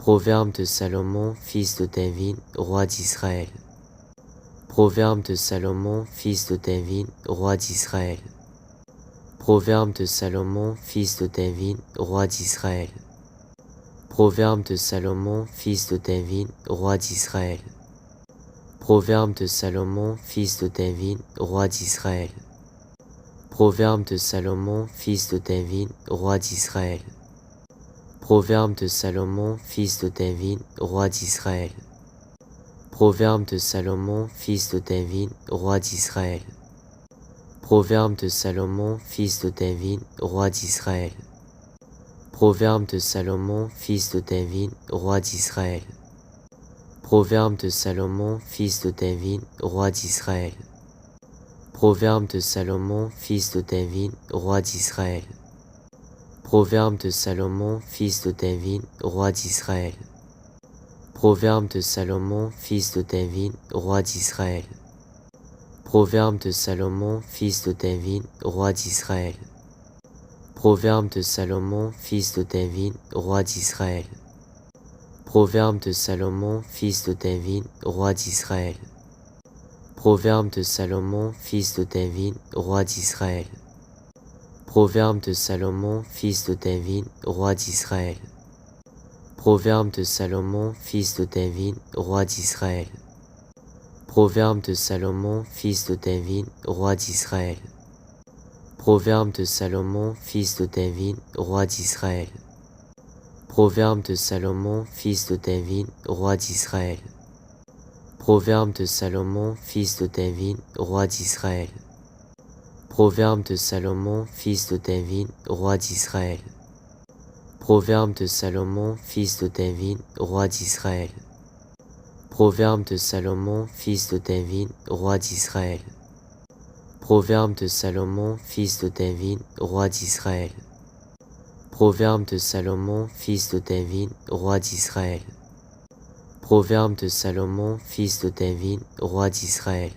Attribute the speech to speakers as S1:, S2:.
S1: Proverbe de Salomon, fils de David, roi d'Israël. Proverbe de Salomon, fils de David, roi d'Israël. Proverbe de Salomon, fils de David, roi d'Israël. Proverbe de Salomon, fils de David, roi d'Israël. Proverbe de Salomon, fils de David, roi d'Israël. Proverbe de Salomon, fils de David, roi d'Israël. Proverbe de Salomon, fils de David, roi d'Israël. Proverbe de Salomon, fils de David, roi d'Israël. Proverbe de Salomon, fils de David, roi d'Israël. Proverbe de Salomon, fils de David, roi d'Israël. Proverbe de Salomon, fils de David, roi d'Israël. Proverbe de Salomon, fils de David, roi d'Israël. Proverbe de Salomon, fils de David, roi d'Israël. Proverbe de Salomon, fils de David, roi d'Israël. Proverbe de Salomon, fils de David, roi d'Israël. Proverbe de Salomon, fils de David, roi d'Israël. Proverbe de Salomon, fils de David, roi d'Israël. Proverbe de Salomon, fils de David, roi d'Israël. Proverbe de Salomon, fils de David, roi d'Israël. Proverbe de Salomon, fils de David, roi d'Israël. Proverbe de Salomon, fils de David, roi d'Israël. Proverbe de Salomon, fils de David, roi d'Israël. Proverbe de Salomon, fils de David, roi d'Israël. Proverbe de Salomon, fils de David, roi d'Israël. Proverbe de Salomon, fils de David, roi d'Israël. Proverbe de Salomon, fils de David, roi d'Israël. Proverbe de Salomon, fils de David, roi d'Israël. Proverbe de Salomon, fils de David, roi d'Israël. Proverbe de Salomon, fils de David, roi d'Israël. Proverbe de Salomon, fils de David, roi d'Israël.